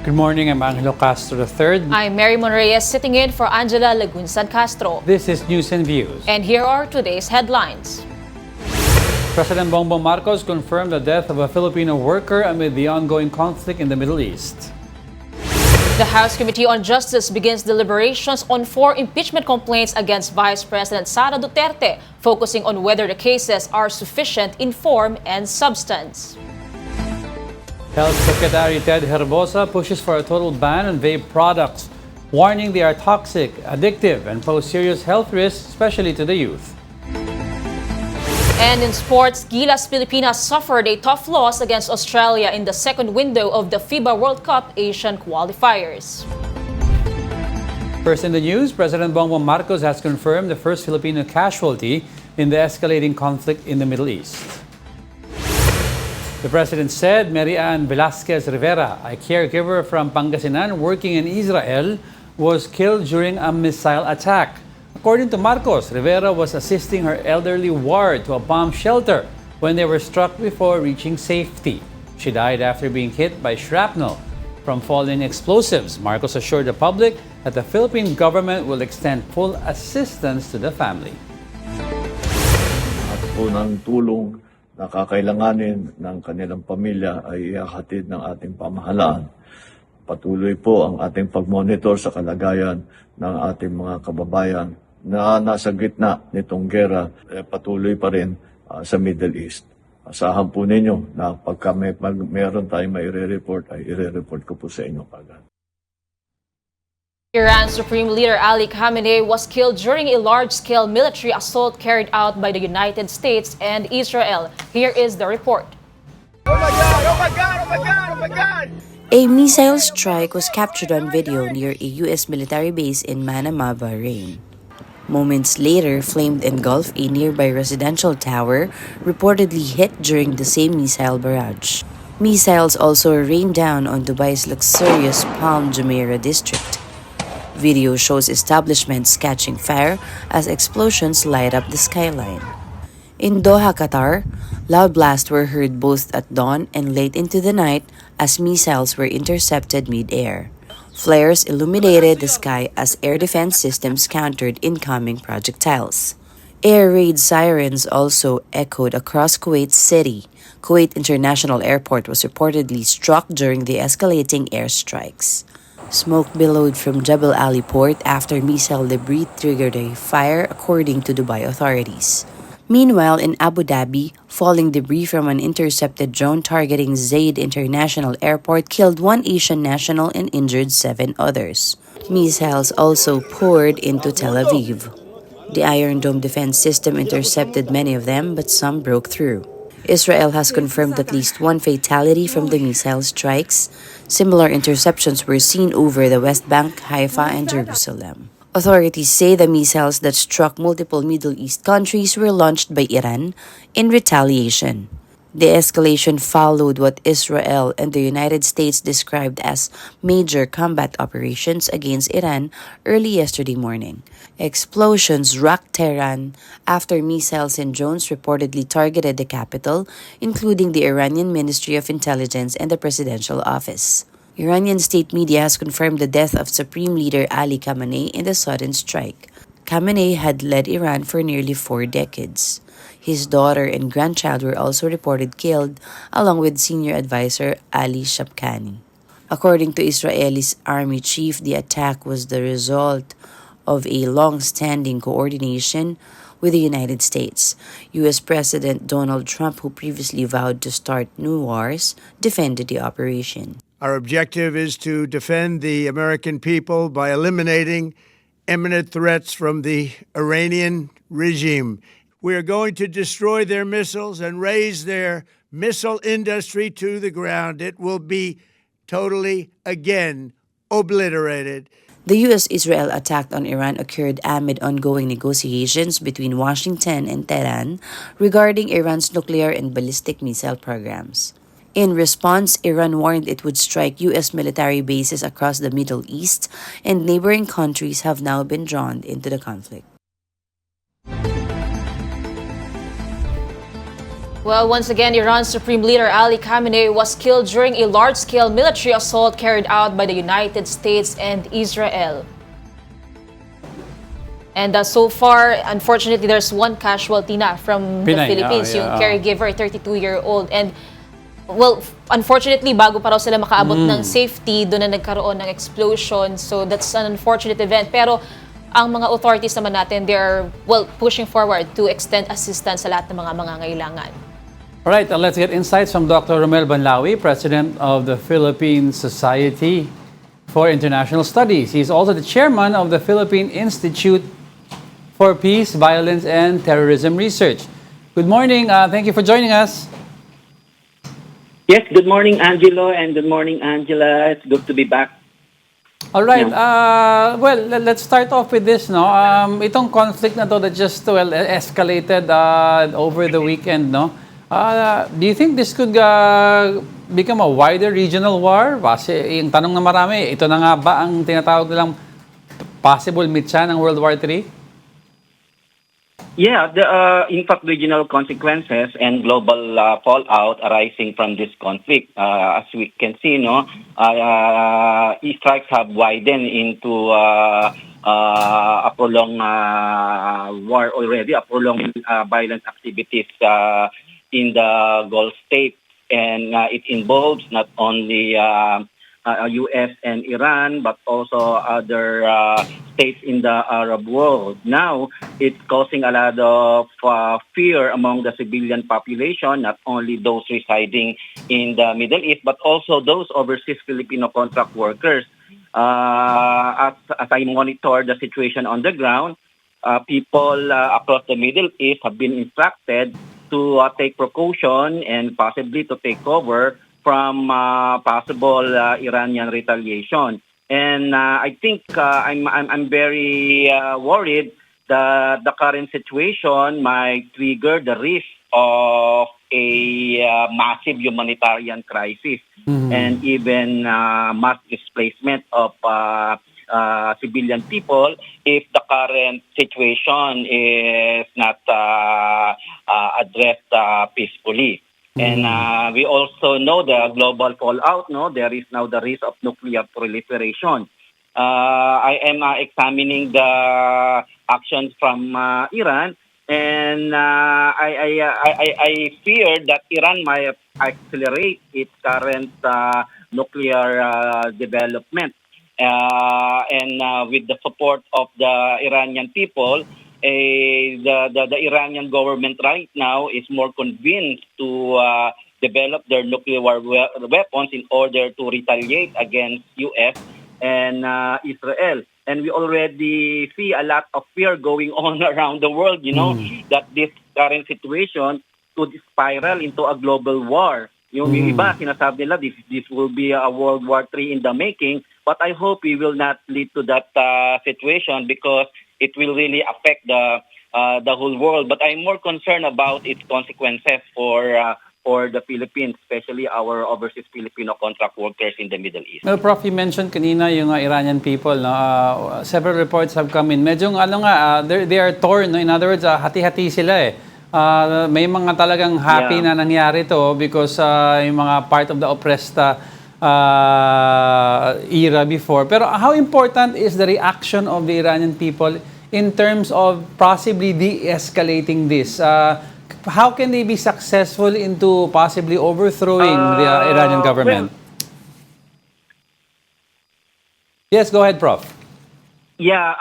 Good morning, I'm Angelo Castro III. I'm Mary Monreyes sitting in for Angela Lagunsan Castro. This is News and Views. And here are today's headlines. President Bongbong Marcos confirmed the death of a Filipino worker amid the ongoing conflict in the Middle East. The House Committee on Justice begins deliberations on 4 impeachment complaints against Vice President Sara Duterte, focusing on whether the cases are sufficient in form and substance. Health Secretary Ted Herbosa pushes for a total ban on vape products, warning they are toxic, addictive, and pose serious health risks, especially to the youth. And in sports, Gilas Pilipinas suffered a tough loss against Australia in the second window of the FIBA World Cup Asian qualifiers. First in the news, President Bongbong Marcos has confirmed the first Filipino casualty in the escalating conflict in the Middle East. The president said Mary Ann Velasquez Rivera, a caregiver from Pangasinan working in Israel, was killed during a missile attack. According to Marcos, Rivera was assisting her elderly ward to a bomb shelter when they were struck before reaching safety. She died after being hit by shrapnel from falling explosives. Marcos assured the public that the Philippine government will extend full assistance to the family. At po ng tulong na kakailanganin ng kanilang pamilya ay ihahatid ng ating pamahalaan. Patuloy po ang ating pag-monitor sa kalagayan ng ating mga kababayan na nasa gitna nitong gera, patuloy pa rin sa Middle East. Asahan po ninyo na pagka meron tayong maire-report, ay ire-report ko po sa inyo kagad. Iran's Supreme Leader Ali Khamenei was killed during a large-scale military assault carried out by the United States and Israel. Here is the report. Oh my God! Oh my God! Oh my God! Oh my God! A missile strike was captured on video near a U.S. military base in Manama, Bahrain. Moments later, flames engulfed a nearby residential tower, reportedly hit during the same missile barrage. Missiles also rained down on Dubai's luxurious Palm Jumeirah district. Video shows establishments catching fire as explosions light up the skyline. In Doha, Qatar, loud blasts were heard both at dawn and late into the night as missiles were intercepted mid-air. Flares illuminated the sky as air defense systems countered incoming projectiles. Air raid sirens also echoed across Kuwait City. Kuwait International Airport was reportedly struck during the escalating airstrikes. Smoke billowed from Jebel Ali port after missile debris triggered a fire, according to Dubai authorities. Meanwhile, in Abu Dhabi, falling debris from an intercepted drone targeting Zayed International Airport killed 1 Asian national and injured 7 others. Missiles also poured into Tel Aviv. The Iron Dome defense system intercepted many of them, but some broke through. Israel has confirmed at least 1 fatality from the missile strikes. Similar interceptions were seen over the West Bank, Haifa, and Jerusalem. Authorities say the missiles that struck multiple Middle East countries were launched by Iran in retaliation. The escalation followed what Israel and the United States described as major combat operations against Iran early yesterday morning. Explosions rocked Tehran after missiles and drones reportedly targeted the capital, including the Iranian Ministry of Intelligence and the Presidential Office. Iranian state media has confirmed the death of Supreme Leader Ali Khamenei in the sudden strike. Khamenei had led Iran for nearly 4 decades. His daughter and grandchild were also reported killed, along with senior advisor Ali Shabkani. According to Israeli's army chief, the attack was the result of a long-standing coordination with the United States. U.S. President Donald Trump, who previously vowed to start new wars, defended the operation. Our objective is to defend the American people by eliminating imminent threats from the Iranian regime. We are going to destroy their missiles and raise their missile industry to the ground. It will be totally, again, obliterated. The U.S.-Israel attack on Iran occurred amid ongoing negotiations between Washington and Tehran regarding Iran's nuclear and ballistic missile programs. In response, Iran warned it would strike U.S. military bases across the Middle East, and neighboring countries have now been drawn into the conflict. Well, once again, Iran's Supreme Leader Ali Khamenei was killed during a large-scale military assault carried out by the United States and Israel. And so far, unfortunately, there's one casualty na from the Pinay, Philippines, yeah. yung caregiver, 32-year-old. And, well, unfortunately, bago pa raw sila makaabot ng safety, doon na nagkaroon ng explosion. So that's an unfortunate event. Pero ang mga authorities naman natin, they're, well, pushing forward to extend assistance sa lahat ng mga mangangailangan. All right, let's get insights from Dr. Romel Banlawi, President of the Philippine Society for International Studies. He's also the chairman of the Philippine Institute for Peace, Violence, and Terrorism Research. Good morning. Thank you for joining us. Yes, good morning, Angelo, and good morning, Angela. It's good to be back. All right. Well, let's start off with this. No, itong conflict na to that just escalated over the weekend. No, do you think this could become a wider regional war? Kasi yung tanong na marami, ito na nga ba ang tinatawag nilang possible mitya ng World War III? Yeah, in fact, regional consequences and global fallout arising from this conflict. As we can see, strikes have widened into a prolonged war already, a prolonged violent activities in the Gulf states. And it involves not only U.S. and Iran, but also other states in the Arab world. Now, it's causing a lot of fear among the civilian population, not only those residing in the Middle East, but also those overseas Filipino contract workers. As I monitor the situation on the ground, people across the Middle East have been instructed to take precaution and possibly to take cover from possible Iranian retaliation. And I think I'm very worried that the current situation might trigger the risk of a massive humanitarian crisis and even mass displacement of civilian people if the current situation is not addressed peacefully. And we also know the global fallout. No, there is now the risk of nuclear proliferation. I am examining the actions from Iran, and I fear that Iran might accelerate its current nuclear development. And with the support of the Iranian people, the Iranian government right now is more convinced to develop their nuclear weapons in order to retaliate against U.S. and Israel. And we already see a lot of fear going on around the world, that this current situation could spiral into a global war. Yung iba, sinasabi nila, this will be a World War III in the making, but I hope we will not lead to that situation because it will really affect the whole world. But I'm more concerned about its consequences for the Philippines, especially our overseas Filipino contract workers in the Middle East. Well, Prof, you mentioned kanina yung Iranian people. No? Several reports have come in. Medyo they are torn. No? In other words, hati-hati sila eh. May mga talagang happy na nangyari to because yung mga part of the oppressed era before. Pero how important is the reaction of the Iranian people in terms of possibly de-escalating this? How can they be successful into possibly overthrowing the Iranian government? Yes, go ahead, Prof. Yeah,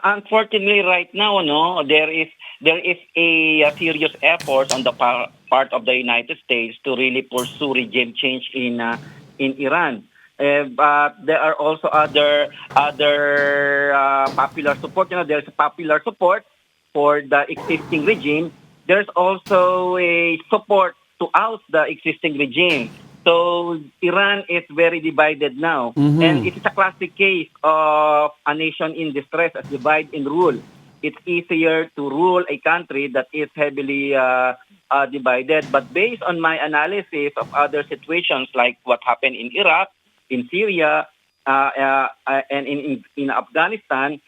unfortunately, right now, there is a serious effort on the part of the United States to really pursue regime change in Iran. But there are also other popular support. There's popular support for the existing regime. There's also a support to oust the existing regime. So Iran is very divided now. And it is a classic case of a nation in distress as divide and rule. It's easier to rule a country that is heavily divided. But based on my analysis of other situations like what happened in Iraq, in Syria, and in Afghanistan,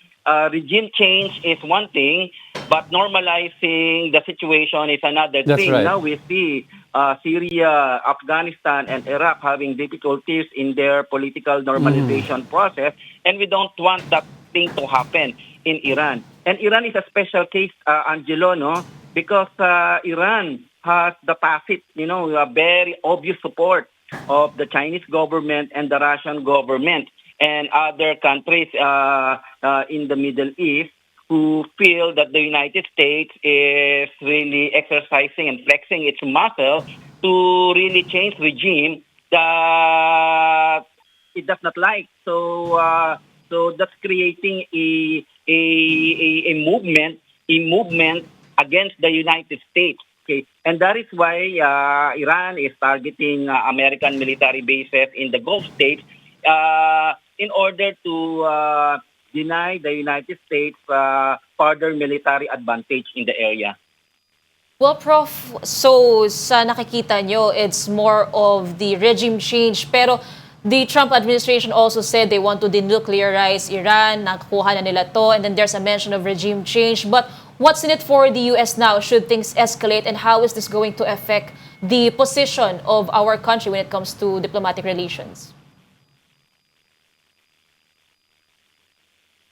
regime change is one thing, But normalizing the situation is another That's thing. right. Now we see Syria, Afghanistan, and Iraq having difficulties in their political normalization process, and we don't want that thing to happen in Iran. And Iran is a special case, Angelo, no? Because Iran has the tacit, a very obvious support of the Chinese government and the Russian government and other countries in the Middle East who feel that the United States is really exercising and flexing its muscle to really change regime that it does not like. So that's creating a movement against the United States. Okay, and that is why Iran is targeting American military bases in the Gulf states in order to deny the United States further military advantage in the area. Well, Prof, so sa nakikita nyo, it's more of the regime change. Pero the Trump administration also said they want to denuclearize Iran. Nakuha na nila to. And then there's a mention of regime change. But what's in it for the U.S. now? Should things escalate? And how is this going to affect the position of our country when it comes to diplomatic relations?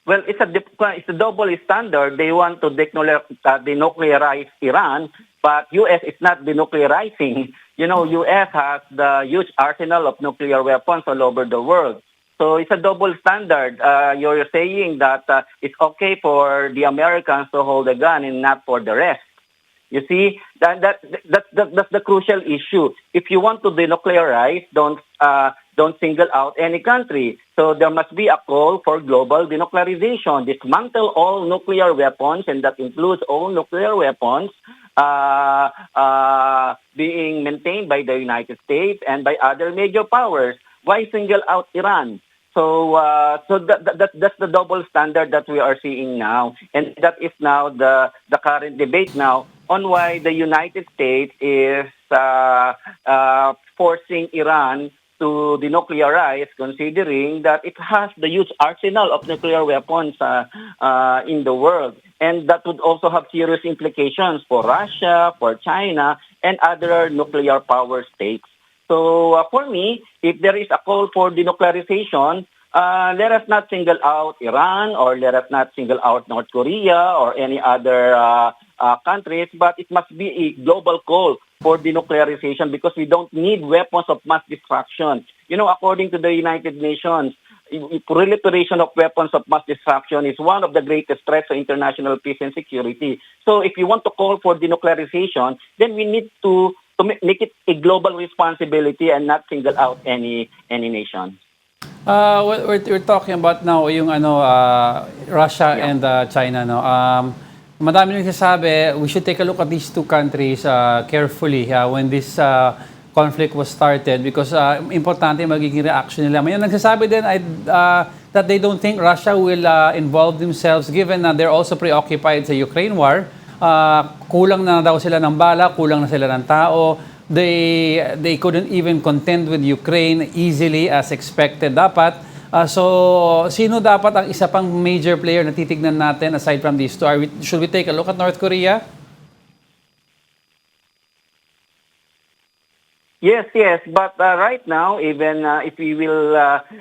Well, it's a double standard. They want to denuclearize Iran, but U.S. is not denuclearizing. U.S. has the huge arsenal of nuclear weapons all over the world. So it's a double standard. You're saying that it's okay for the Americans to hold a gun and not for the rest. You see, that's the crucial issue. If you want to denuclearize, don't single out any country. So there must be a call for global denuclearization. Dismantle all nuclear weapons, and that includes all nuclear weapons being maintained by the United States and by other major powers. Why single out Iran? So that's the double standard that we are seeing now, and that is now the current debate now on why the United States is forcing Iran to denuclearize, considering that it has the huge arsenal of nuclear weapons in the world, and that would also have serious implications for Russia, for China, and other nuclear power states. So for me, if there is a call for denuclearization, let us not single out Iran or let us not single out North Korea or any other countries, but it must be a global call for denuclearization because we don't need weapons of mass destruction. According to the United Nations, proliferation of weapons of mass destruction is one of the greatest threats to international peace and security. So if you want to call for denuclearization, then we need to make it a global responsibility and not single out any nation. We're talking about now yung Russia Yeah. and China, no. Madami nang nagsasabi we should take a look at these two countries carefully when this conflict was started because importante magiging reaction nila. May nagsasabi din that they don't think Russia will involve themselves given na they're also preoccupied sa Ukraine war. Kulang na daw sila ng bala, kulang na sila ng tao. They couldn't even contend with Ukraine easily as expected dapat. So, sino dapat ang isa pang major player na titignan natin aside from these two? Should we take a look at North Korea? Yes. But right now, even if we will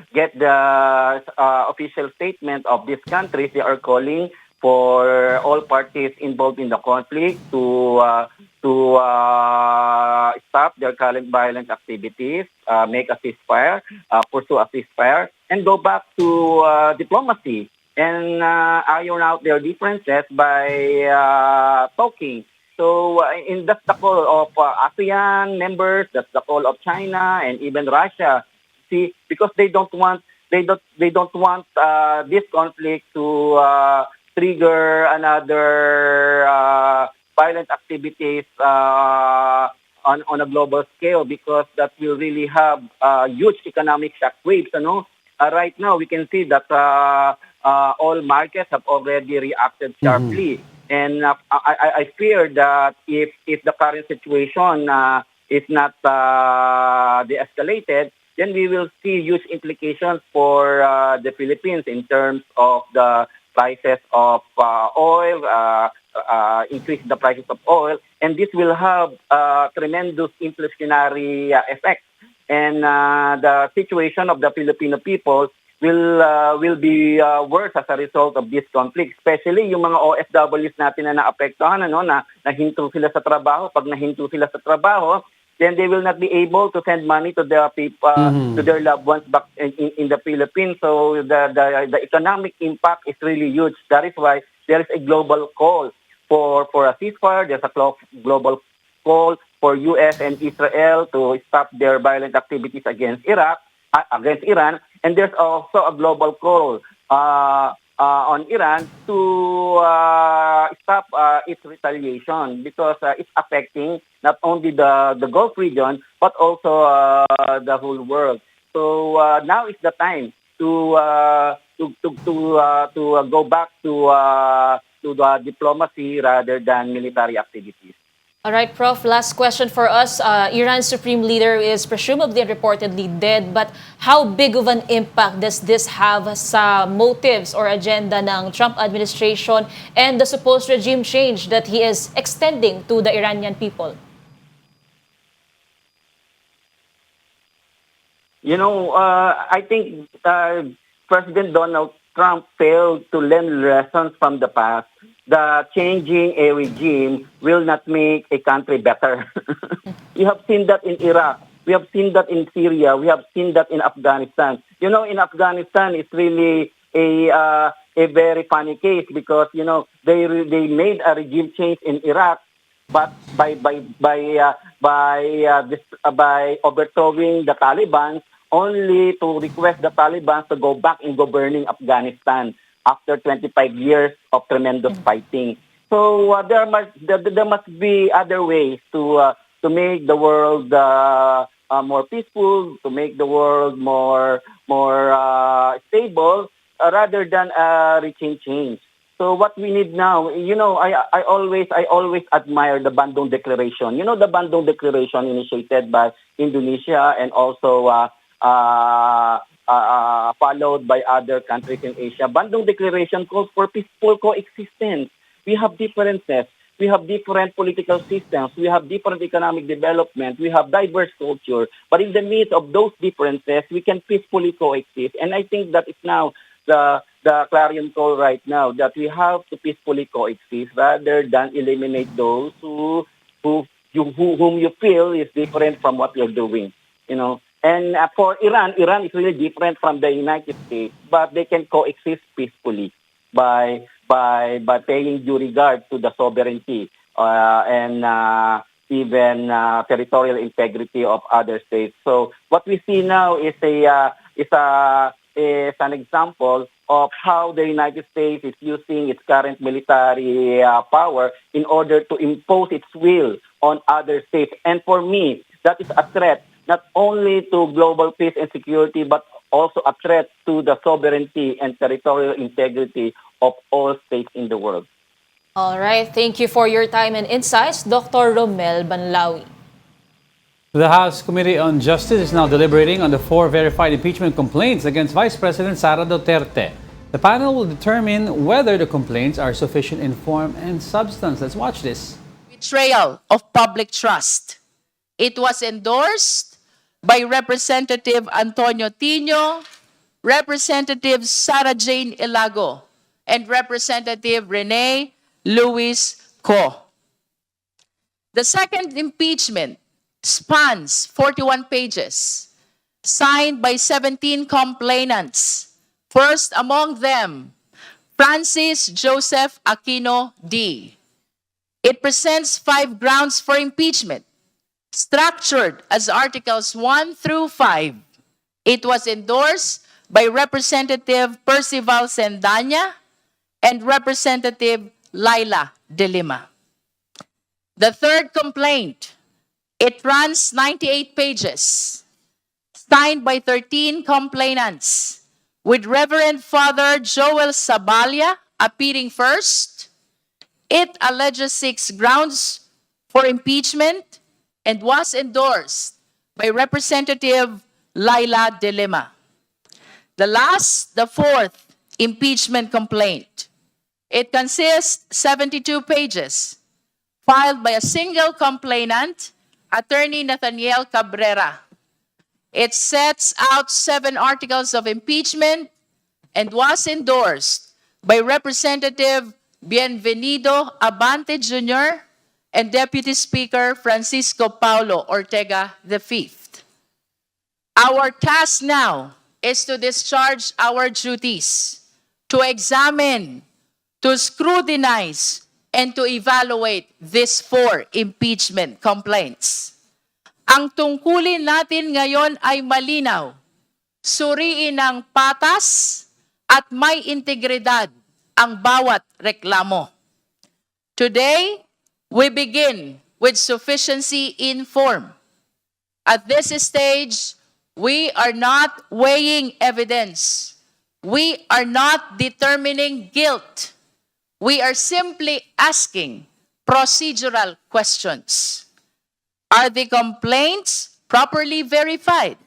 get the official statement of these countries, they are calling for all parties involved in the conflict to stop their current violent activities, make a ceasefire, pursue a ceasefire, and go back to diplomacy and iron out their differences by talking. So, that's the call of ASEAN members, that's the call of China and even Russia. See, because they don't want this conflict to trigger another violent activities on a global scale because that will really have huge economic shockwaves. Right now, we can see that all markets have already reacted sharply. And I fear that if the current situation is not de-escalated, then we will see huge implications for the Philippines in terms of the prices of oil, increase the prices of oil, and this will have tremendous inflationary effect. And the situation of the Filipino people will be worse as a result of this conflict, especially yung mga OFWs natin na naapektuhan, na nahinto sila sa trabaho. Pag nahinto sila sa trabaho, then they will not be able to send money to their people, to their loved ones back in the Philippines. So the economic impact is really huge. That is why there is a global call for a ceasefire. There's a global call for U.S. and Israel to stop their violent activities against Iran, and there's also a global call on Iran to stop its retaliation, because it's affecting not only the Gulf region but also the whole world. So now is the time to go back to the diplomacy rather than military activities. All right, Prof, last question for us. Iran's supreme leader is presumably and reportedly dead, but how big of an impact does this have sa motives or agenda ng Trump administration and the supposed regime change that he is extending to the Iranian people? I think President Donald Trump failed to learn lessons from the past. The changing a regime will not make a country better. We have seen that in Iraq. We have seen that in Syria. We have seen that in Afghanistan. In Afghanistan, it's really a very funny case because they made a regime change in Iraq, but by overthrowing the Taliban, only to request the Taliban to go back in governing Afghanistan after 25 years of tremendous fighting. So there must be other ways to make the world more peaceful, to make the world more stable, rather than reaching change. So what we need now, I always admire the Bandung Declaration. The Bandung Declaration initiated by Indonesia and also followed by other countries in Asia. Bandung Declaration calls for peaceful coexistence. We have differences. We have different political systems. We have different economic development. We have diverse culture. But in the midst of those differences, we can peacefully coexist. And I think that is now the clarion call right now, that we have to peacefully coexist rather than eliminate those whom you feel is different from what you're doing. And for Iran is really different from the United States, but they can coexist peacefully by paying due regard to the sovereignty and even territorial integrity of other states. So what we see now is an example of how the United States is using its current military power in order to impose its will on other states. And for me, that is a threat not only to global peace and security, but also a threat to the sovereignty and territorial integrity of all states in the world. All right. Thank you for your time and insights, Dr. Romel Banlawi. The House Committee on Justice is now deliberating on the 4 verified impeachment complaints against Vice President Sara Duterte. The panel will determine whether the complaints are sufficient in form and substance. Let's watch this. Betrayal of public trust. It was endorsed by Representative Antonio Tino, Representative Sara Jane Ilago, and Representative Rene Luis Co. The second impeachment spans 41 pages, signed by 17 complainants. First among them, Francis Joseph Aquino D. It presents 5 grounds for impeachment, structured as Articles 1 through 5. It was endorsed by Representative Percival Sendanya and Representative Laila De Lima. The third complaint, it runs 98 pages, signed by 13 complainants, with Reverend Father Joel Sabalia appearing first. It alleges 6 grounds for impeachment and was endorsed by Representative Laila De Lima. The fourth impeachment complaint, It consists 72 pages, filed by a single complainant, Attorney Nathaniel Cabrera. It sets out 7 articles of impeachment and was endorsed by Representative Bienvenido Abante Jr. and Deputy Speaker Francisco Paulo Ortega V. Our task now is to discharge our duties, to examine, to scrutinize, and to evaluate these 4 impeachment complaints. Ang tungkulin natin ngayon ay malinaw. Suriin ng patas at may integridad ang bawat reklamo. Today, we begin with sufficiency in form. At this stage, we are not weighing evidence. We are not determining guilt. We are simply asking procedural questions. Are the complaints properly verified?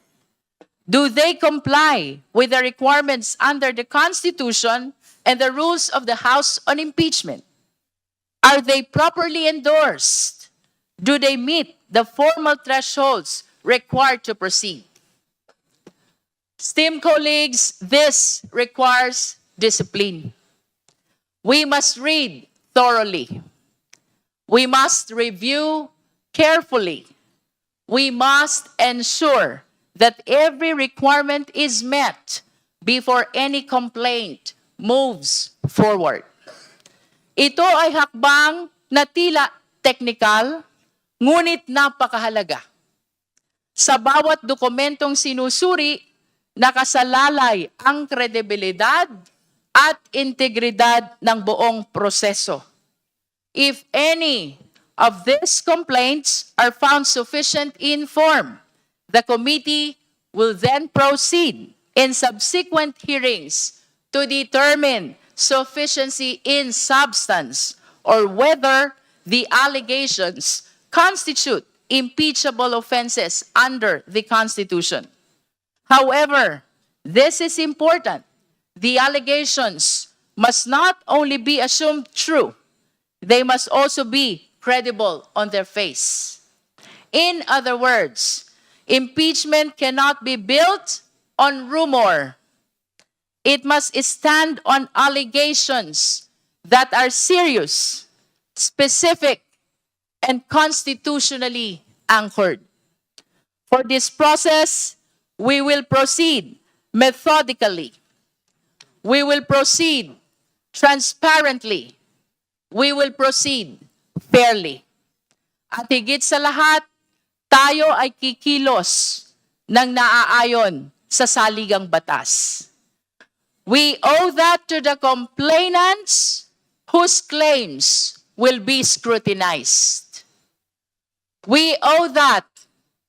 Do they comply with the requirements under the Constitution and the rules of the House on impeachment? Are they properly endorsed? Do they meet the formal thresholds required to proceed? Esteemed colleagues, this requires discipline. We must read thoroughly. We must review carefully. We must ensure that every requirement is met before any complaint moves forward. Ito ay hakbang na tila teknikal, ngunit napakahalaga. Sa bawat dokumentong sinusuri, nakasalalay ang kredibilidad at integridad ng buong proseso. If any of these complaints are found sufficient in form, the committee will then proceed in subsequent hearings to determine sufficiency in substance or whether the allegations constitute impeachable offenses under the Constitution. However, this is important. The allegations must not only be assumed true, they must also be credible on their face. In other words, impeachment cannot be built on rumor. It must stand on allegations that are serious, specific, and constitutionally anchored. For this process, we will proceed methodically. We will proceed transparently. We will proceed fairly. At higit sa lahat, tayo ay kikilos ng naaayon sa saligang batas. We owe that to the complainants whose claims will be scrutinized. We owe that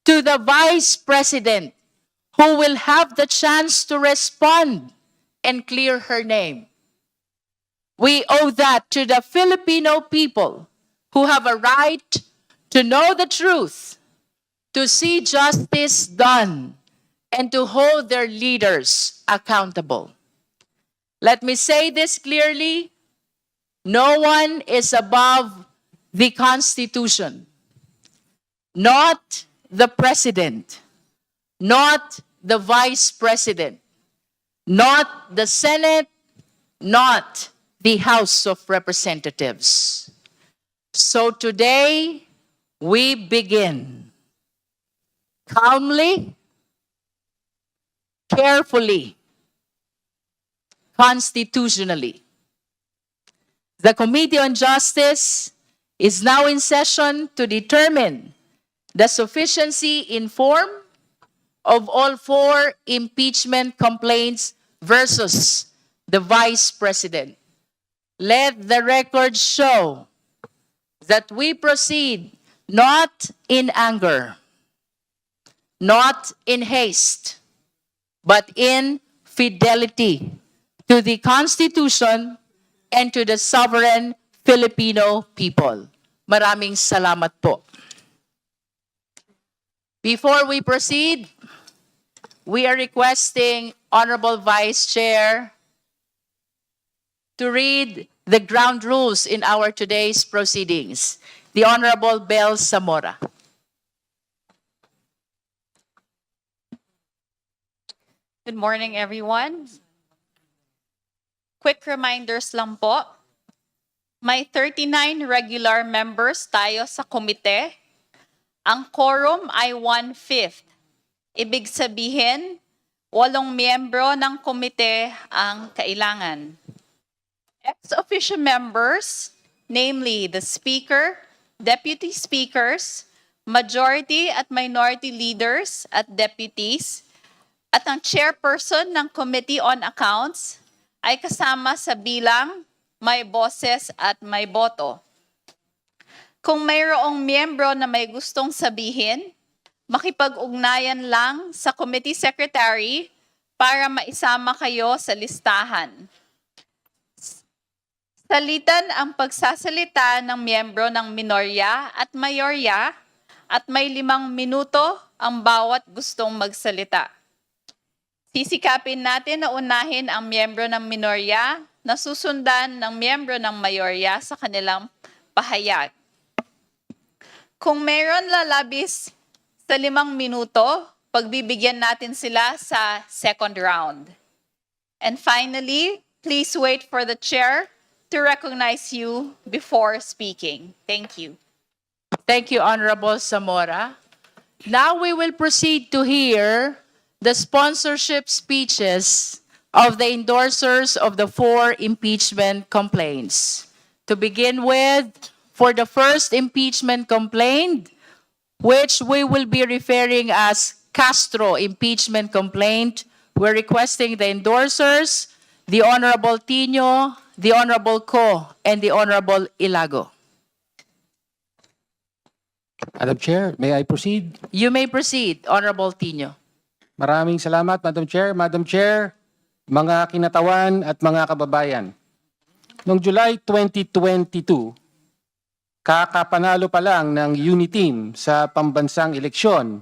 to the Vice President who will have the chance to respond and clear her name. We owe that to the Filipino people who have a right to know the truth, to see justice done, and to hold their leaders accountable. Let me say this clearly. No one is above the Constitution. Not the President. Not the Vice President. Not the Senate. Not the House of Representatives. So today, we begin calmly, carefully, constitutionally. The Committee on Justice is now in session to determine the sufficiency in form of all 4 impeachment complaints versus the Vice President. Let the record show that we proceed not in anger, not in haste, but in fidelity to the Constitution and to the sovereign Filipino people. Maraming salamat po. Before we proceed, we are requesting Honorable Vice Chair to read the ground rules in our today's proceedings. The Honorable Bel Zamora. Good morning, everyone. Quick reminders lang po. May 39 regular members tayo sa komite. Ang quorum ay 1/5. Ibig sabihin, 8 miyembro ng komite ang kailangan. Ex-officio members, namely the Speaker, Deputy Speakers, Majority at Minority Leaders at Deputies, at ang Chairperson ng Committee on Accounts ay kasama sa bilang may boses at may boto. Kung mayroong miyembro na may gustong sabihin, makipag-ugnayan lang sa Committee Secretary para maisama kayo sa listahan. Salitan ang pagsasalita ng miyembro ng minorya at mayorya at may 5 minuto ang bawat gustong magsalita. Sisikapin natin na unahin ang miyembro ng minorya na susundan ng miyembro ng mayorya sa kanilang pahayag. Kung mayroon lalabis sa 5 minuto, pagbibigyan natin sila sa second round. And finally, please wait for the chair to recognize you before speaking. Thank you. Thank you, Honorable Zamora. Now we will proceed to hear the sponsorship speeches of the endorsers of the 4 impeachment complaints. To begin with, for the first impeachment complaint, which we will be referring as Castro impeachment complaint, we're requesting the endorsers, the Honorable Tino, the Honorable Co, and the Honorable Ilago. Madam Chair, may I proceed? You may proceed, Honorable Tino. Maraming salamat, Madam Chair. Madam Chair, mga kinatawan at mga kababayan. Noong July 2022, kakapanalo pa lang ng UNITEAM sa pambansang eleksyon.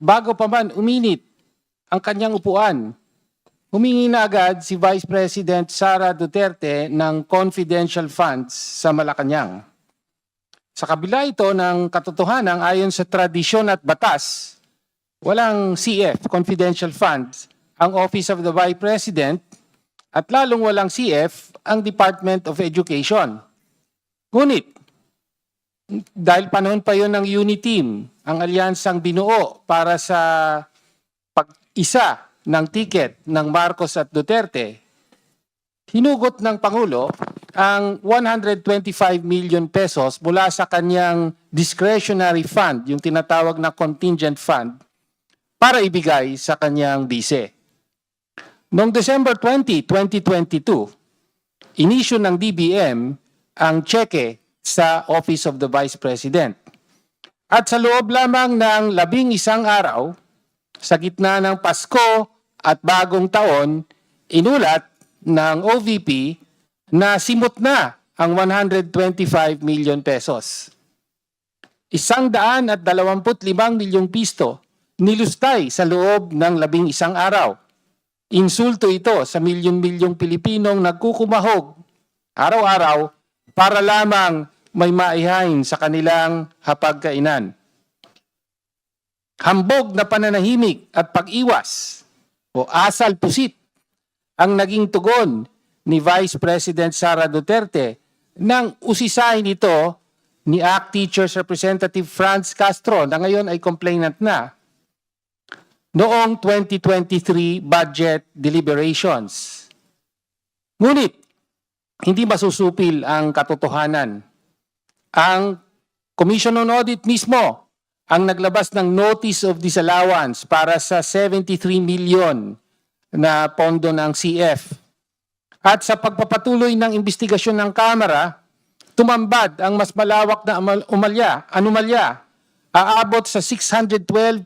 Bago pa man uminit ang kanyang upuan, humingi na agad si Vice President Sara Duterte ng confidential funds sa Malacanang. Sa kabila ito ng katotohanan ayon sa tradisyon at batas, walang CF, confidential funds, ang Office of the Vice President at lalong walang CF ang Department of Education. Ngunit, dahil panahon pa yon ng UNITEAM, ang alyansang binuo para sa pag-isa ng ticket ng Marcos at Duterte, hinugot ng Pangulo ang 125 million pesos mula sa kanyang discretionary fund, yung tinatawag na contingent fund, para ibigay sa kanyang bise. Noong December 20, 2022, inisyu ng DBM ang cheque sa Office of the Vice President. At sa loob lamang ng 11 araw, sa gitna ng Pasko at Bagong Taon, inulat ng OVP na simot na ang 125 million pesos. 125 milyong piso nilustay sa loob ng 11 araw. Insulto ito sa milyon-milyong Pilipinong nagkukumahog araw-araw para lamang may maihain sa kanilang hapagkainan. Hambog na pananahimik at pag-iwas o asal pusit ang naging tugon ni Vice President Sara Duterte nang usisahin ito ni ACT Teachers Representative Franz Castro na ngayon ay complainant na noong 2023 budget deliberations. Ngunit, hindi masusupil ang katotohanan. Ang Commission on Audit mismo ang naglabas ng Notice of Disallowance para sa 73 million na pondo ng CF. At sa pagpapatuloy ng investigasyon ng Kamara, tumambad ang mas malawak na anomalya. Aabot sa 612.5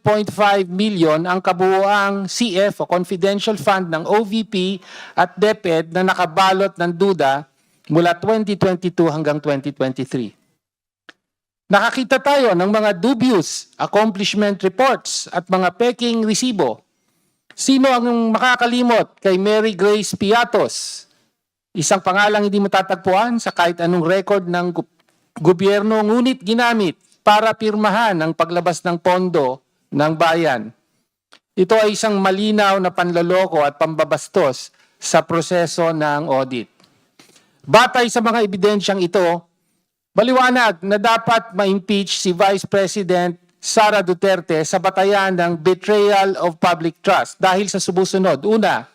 million ang kabuuang CF o confidential fund ng OVP at DepEd na nakabalot ng duda mula 2022 hanggang 2023. Nakakita tayo ng mga dubious accomplishment reports at mga peking resibo. Sino ang makakalimot kay Mary Grace Piatos, Isang pangalang hindi matatagpuan sa kahit anong record ng gobyerno, ngunit ginamit para pirmahan ang paglabas ng pondo ng bayan. Ito ay isang malinaw na panloloko at pambabastos sa proseso ng audit. Batay sa mga ebidensyang ito, maliwanag na dapat ma-impeach si Vice President Sara Duterte sa batayan ng betrayal of public trust dahil sa sumusunod. Una,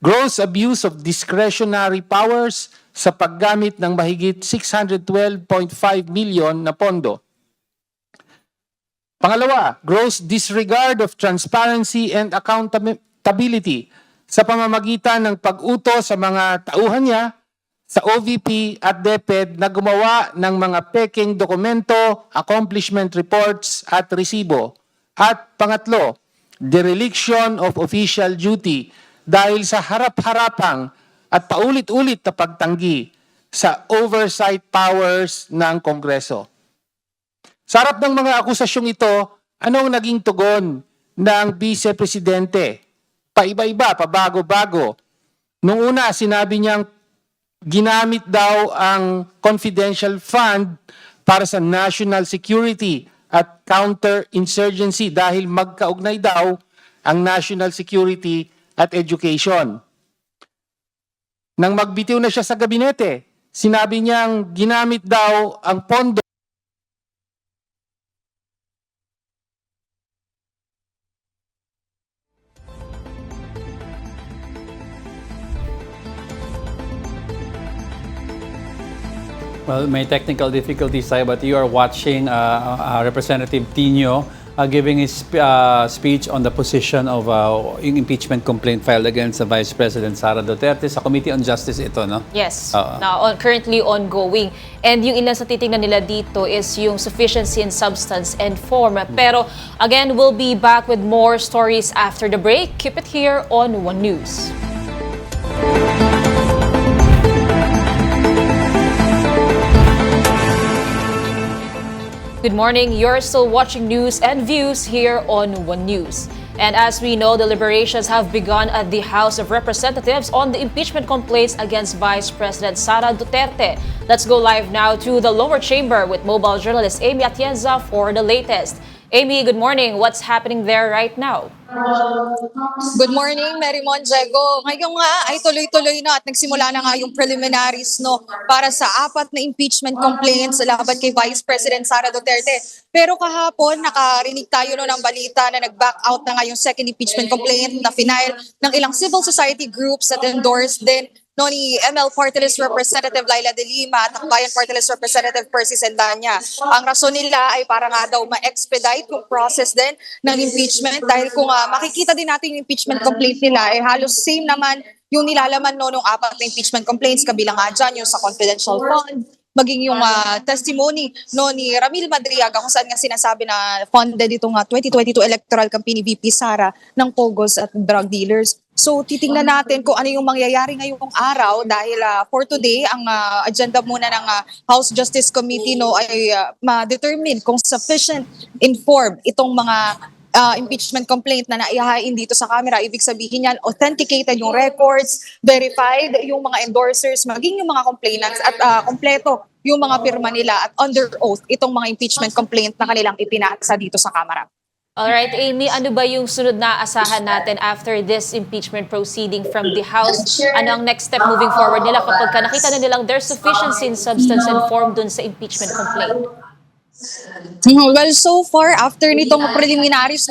gross abuse of discretionary powers sa paggamit ng mahigit 612.5 million na pondo. Pangalawa, gross disregard of transparency and accountability sa pamamagitan ng pag-utos sa mga tauhan niya sa OVP at DepEd na gumawa ng mga peking dokumento, accomplishment reports at resibo. At pangatlo, dereliction of official duty dahil sa harap-harapang at paulit-ulit na pagtanggi sa oversight powers ng Kongreso. Sa harap ng mga akusasyong ito, anong naging tugon ng Vice Presidente? Paiba-iba, pabago-bago. Nung una, sinabi niyang ginamit daw ang confidential fund para sa national security at counter-insurgency dahil magkaugnay daw ang national security at education. Nang magbitiw na siya sa gabinete, sinabi niyang ginamit daw ang pondo Well, may technical difficulties tayo, but you are watching Representative Tino giving his speech on the position of yung impeachment complaint filed against the Vice President Sara Duterte sa Committee on Justice ito, no? Yes, currently ongoing. And yung ina sa titingnan nila dito is yung sufficiency in substance and form. Pero again, we'll be back with more stories after the break. Keep it here on One News. Good morning. You're still watching News and Views here on One News. And as we know, deliberations have begun at the House of Representatives on the impeachment complaints against Vice President Sara Duterte. Let's go live now to the lower chamber with mobile journalist Amy Atienza for the latest. Amy, good morning. What's happening there right now? Good morning, Marimon Diego. Ngayon nga ay tuloy-tuloy na at nagsimula na nga yung preliminaries para sa 4 na impeachment complaints laban kay Vice President Sara Duterte. Pero kahapon nakarinig tayo ng balita na nag-back out na nga yung second impeachment complaint na final ng ilang civil society groups at endorsed din ni ML Party List Representative Laila De Lima at Bayan Party List Representative Percy Sendanya. Ang rason nila ay para nga daw ma-expedite yung process din ng impeachment dahil kung makikita din natin yung impeachment complaint nila ay halos same naman yung nilalaman nung 4 na impeachment complaints, kabilang nga dyan yung sa confidential fund, maging yung testimony ni Ramil Madriaga kung saan nga sinasabi na funded itong 2022 electoral campaign ni VP Sara ng Pogos at drug dealers. So titingnan natin kung ano yung mangyayari ngayong araw dahil for today ang agenda muna ng House Justice Committee ay ma-determine kung sufficient informed itong mga impeachment complaint na naihain dito sa camera. Ibig sabihin yan, authenticated yung records, verified yung mga endorsers, maging yung mga complainants at kompleto yung mga pirma nila at under oath itong mga impeachment complaint na kanilang ipinasa dito sa camera. Alright, Amy, ano ba yung sunod na asahan natin after this impeachment proceeding from the House? Ano ang next step moving forward nila kapag nakita na nilang there's sufficiency in substance and form dun sa impeachment complaint? Well, so far, after nitong preliminaries,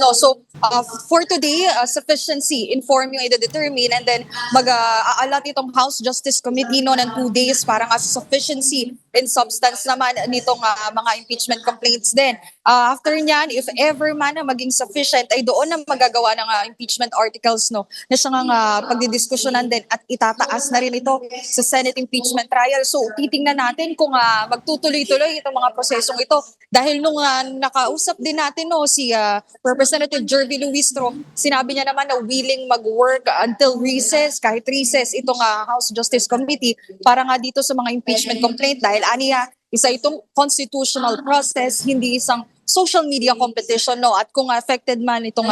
for today, sufficiency in form yung i-determine and then mag-aalat itong House Justice Committee ng 2 days para nga sufficiency in substance naman nitong mga impeachment complaints din. After nyan, if ever man na maging sufficient, ay doon na magagawa ng impeachment articles na siya nga pagdidiskusyonan din at itataas na rin ito sa Senate impeachment trial. So titingnan natin kung magtutuloy-tuloy itong mga prosesong ito. Dahil nung nakausap din natin si Representative Jervy Luistro, sinabi niya naman na willing mag-work until recess, kahit recess itong House Justice Committee para nga dito sa mga impeachment complaint dahil aniya, isa itong constitutional process, hindi isang social media competition at kung affected man itong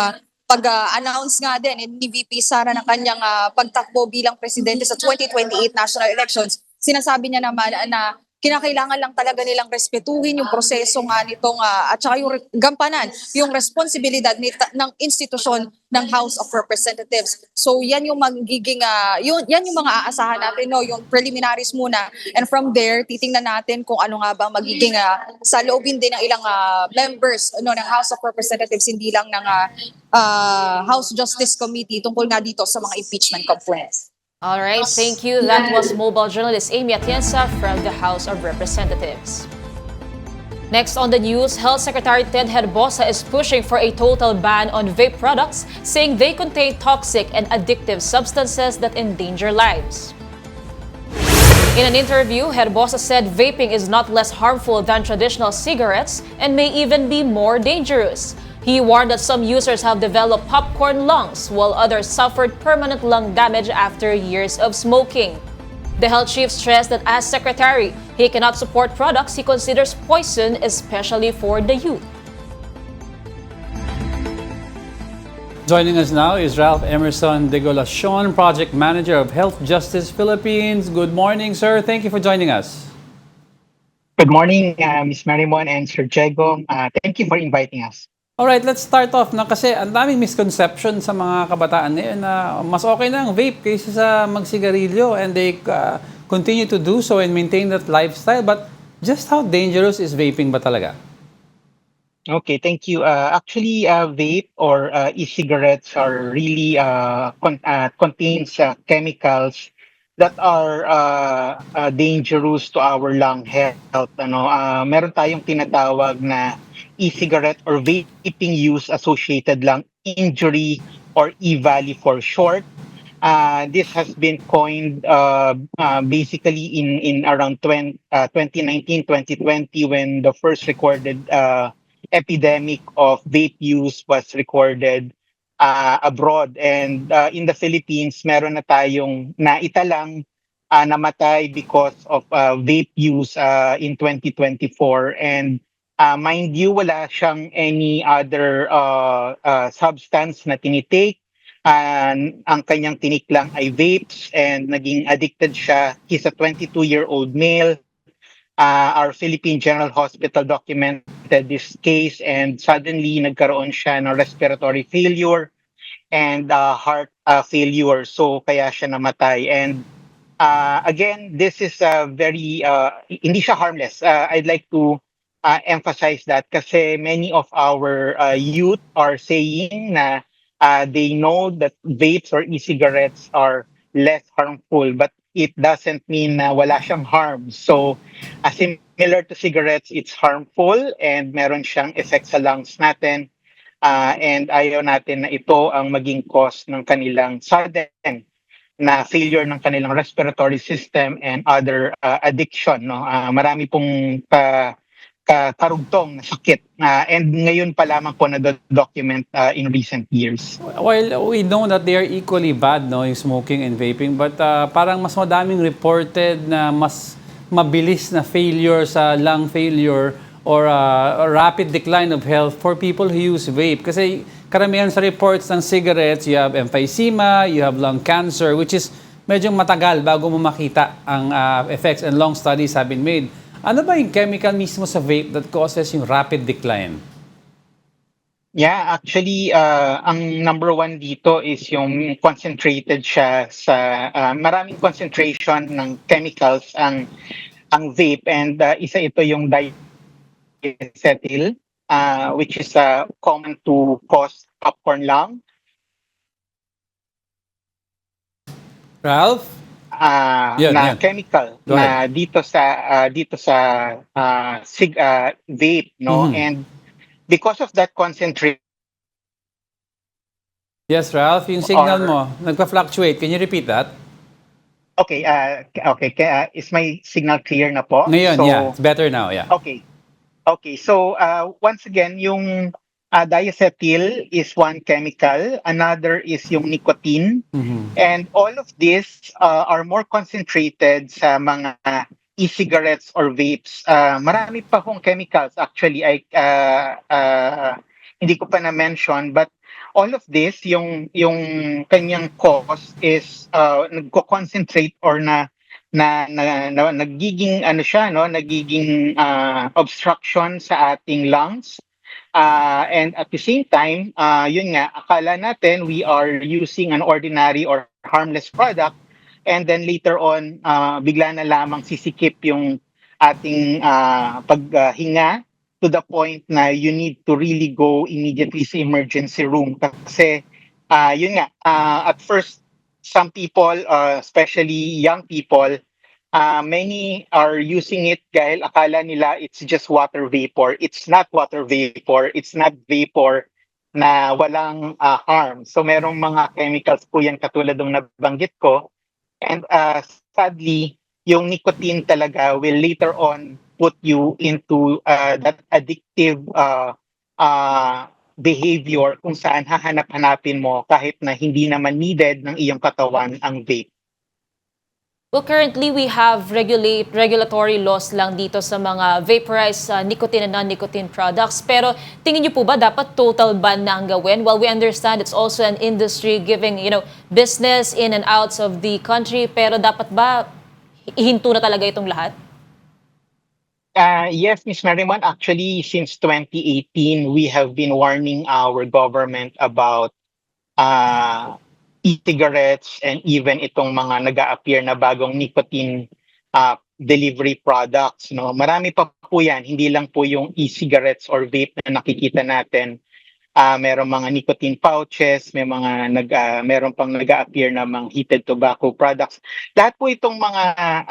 pag-announce nga din ni VP Sara ng kanyang pagtakbo bilang presidente sa 2028 national elections, sinasabi niya naman na kinakailangan lang talaga nilang respetuhin yung proseso nga nitong at saka yung gampanan, yung responsibilidad ng institusyon ng House of Representatives. So yan yung magiging yan yung mga aasahan natin, no, yung preliminaries muna, and from there titingnan natin kung ano nga ba magiging sa loobin din ng ilang members no ng House of Representatives, hindi lang ng House Justice Committee tungkol nga dito sa mga impeachment complaints. All right, thank you. That was mobile journalist Amy Atienza from the House of Representatives. Next on the news, Health Secretary Ted Herbosa is pushing for a total ban on vape products, saying they contain toxic and addictive substances that endanger lives. In an interview, Herbosa said vaping is not less harmful than traditional cigarettes and may even be more dangerous. He warned that some users have developed popcorn lungs, while others suffered permanent lung damage after years of smoking. The health chief stressed that as secretary, he cannot support products he considers poison, especially for the youth. Joining us now is Ralph Emerson de Golacion, Project Manager of Health Justice Philippines. Good morning, sir. Thank you for joining us. Good morning, Ms. Marimon and Sir Diego. Thank you for inviting us. Alright, let's start off na kasi ang daming misconception sa mga kabataan ngayon na mas okay na ang vape kaysa sa magsigarilyo, and they continue to do so and maintain that lifestyle. But just how dangerous is vaping ba talaga? Okay, thank you. Actually, vape or e-cigarettes are really contains chemicals that are dangerous to our lung health. Meron tayong tinatawag na e-cigarette or vaping use associated lung injury, or EVALI for short. This has been coined basically in around 2019, 2020, when the first recorded epidemic of vape use was recorded abroad. And in the Philippines, meron na tayong naitalang namatay because of vape use in 2024. And mind you, wala siyang any other substance na tinitake. Ang kanyang tinik lang ay vapes, and naging addicted siya. He's a 22-year-old male. Our Philippine General Hospital documented this case, and suddenly nagkaroon siya ng respiratory failure and heart failure. So kaya siya namatay. And again, this is very, hindi siya harmless. I'd like to emphasize that kasi many of our youth are saying na they know that vapes or e-cigarettes are less harmful, but it doesn't mean na wala siyang harm. So similar to cigarettes, it's harmful and meron siyang effect sa lungs natin, and ayaw natin na ito ang maging cause ng kanilang sudden na failure ng kanilang respiratory system and other addiction. Marami pong karugtong na sakit, and ngayon pa lamang po na-document in recent years. While we know that they are equally bad, no, yung smoking and vaping, but parang mas madaming reported na mas mabilis na failure sa lung failure or a rapid decline of health for people who use vape. Kasi karamihan sa reports ng cigarettes, you have emphysema, you have lung cancer, which is medyo matagal bago mo makita ang effects, and long studies have been made. Ano ba yung chemical mismo sa vape that causes yung rapid decline? Yeah, actually, ang number one dito is yung concentrated siya sa maraming concentration ng chemicals ang vape, and isa ito yung diacetyl, which is common to cause popcorn lung. Ralph? Na chemical na dito sa vape, no? And because of that concentration. Yes, Ralph, yung signal mo nagpa-fluctuate. Can you repeat that? Okay, is my signal clear na po? Ngayon, yeah, it's better now, yeah. Okay. So once again, yung diacetyl is one chemical, another is yung nicotine, and all of these are more concentrated sa mga e-cigarettes or vapes. Marami pa hong chemicals actually, hindi ko pa na-mention, but all of this, yung kanyang cause is nagko-concentrate or nagiging ano siya, no, nagiging obstruction sa ating lungs. And at the same time, yun nga, akala natin we are using an ordinary or harmless product, and then later on, bigla na lamang sisikip yung ating paghinga to the point na you need to really go immediately sa emergency room. Kasi, yun nga, at first, some people, especially young people, many are using it dahil akala nila it's just water vapor. It's not water vapor. It's not vapor na walang harm. So merong mga chemicals po yan katulad ng nabanggit ko. And sadly, yung nicotine talaga will later on put you into that addictive behavior kung saan hahanap-hanapin mo kahit na hindi naman needed ng iyong katawan ang vape. Well, currently we have regulatory laws lang dito sa mga vaporized nicotine and non-nicotine products. Pero tingin niyo po ba dapat total ban na ang gawin? Well, we understand it's also an industry giving, business in and outs of the country. Pero dapat ba ihinto na talaga itong lahat? Yes, Ms. Merriman. Actually, since 2018, we have been warning our government about e-cigarettes and even itong mga nag-a-appear na bagong nicotine delivery products. No? Marami pa po yan, hindi lang po yung e-cigarettes or vape na nakikita natin. Merong mga nicotine pouches, meron pang nag-a-appear na mga heated tobacco products. Lahat po itong mga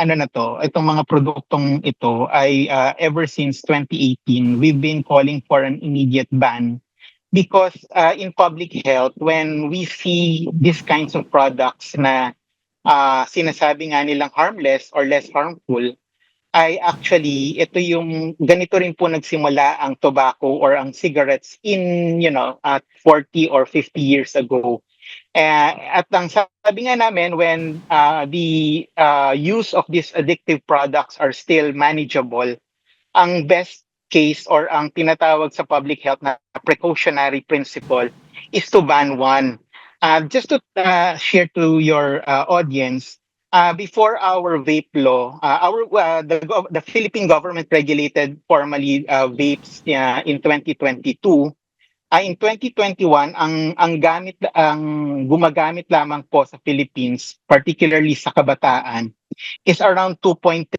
itong mga produktong ito ay ever since 2018, we've been calling for an immediate ban. Because in public health, when we see these kinds of products na sinasabi nga nilang harmless or less harmful, ay actually, ganito rin po nagsimula ang tobacco or ang cigarettes in, 40 or 50 years ago. At ang sabi nga namin, when the use of these addictive products are still manageable, ang best case or ang tinatawag sa public health na precautionary principle is to ban one. Just to share to your audience, before our vape law, the Philippine government regulated formally vapes in 2022. In 2021, ang gumagamit lamang po sa Philippines, particularly sa kabataan, is around 2.3%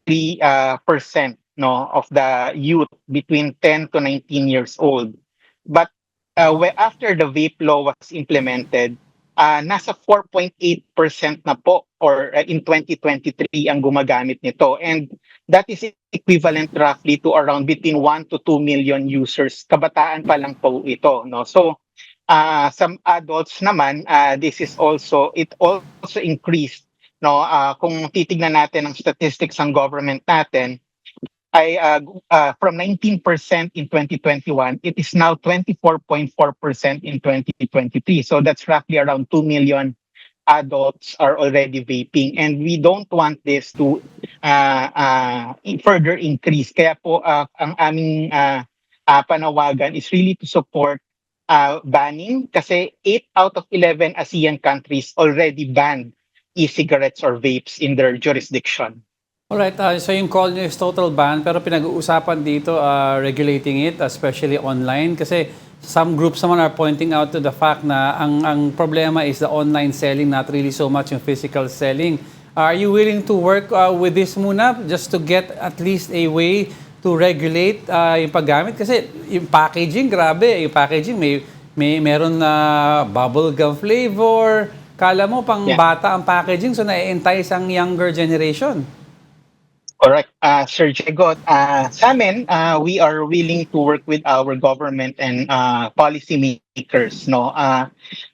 of the youth between 10 to 19 years old. But after the vape law was implemented, nasa 4.8% na po or in 2023 ang gumagamit nito. And that is equivalent roughly to around between 1 to 2 million users. Kabataan pa lang po ito. No? So some adults naman, it also increased. No? Kung titignan natin ang statistics ng government natin, ay from 19% in 2021, it is now 24.4% in 2023. So that's roughly around 2 million adults are already vaping. And we don't want this to further increase. Kaya po ang aming panawagan is really to support banning kasi 8 out of 11 ASEAN countries already banned e-cigarettes or vapes in their jurisdiction. Alright, so yung call nyo is total ban, pero pinag-uusapan dito regulating it, especially online. Kasi some groups naman are pointing out to the fact na ang problema is the online selling, not really so much yung physical selling. Are you willing to work with this muna just to get at least a way to regulate yung paggamit? Kasi yung packaging, grabe. Yung packaging, meron na bubble gum flavor. Kala mo pang bata ang packaging, so na-entice ang younger generation. Correct. Sir Diego, sa amin, we are willing to work with our government and policy makers. No,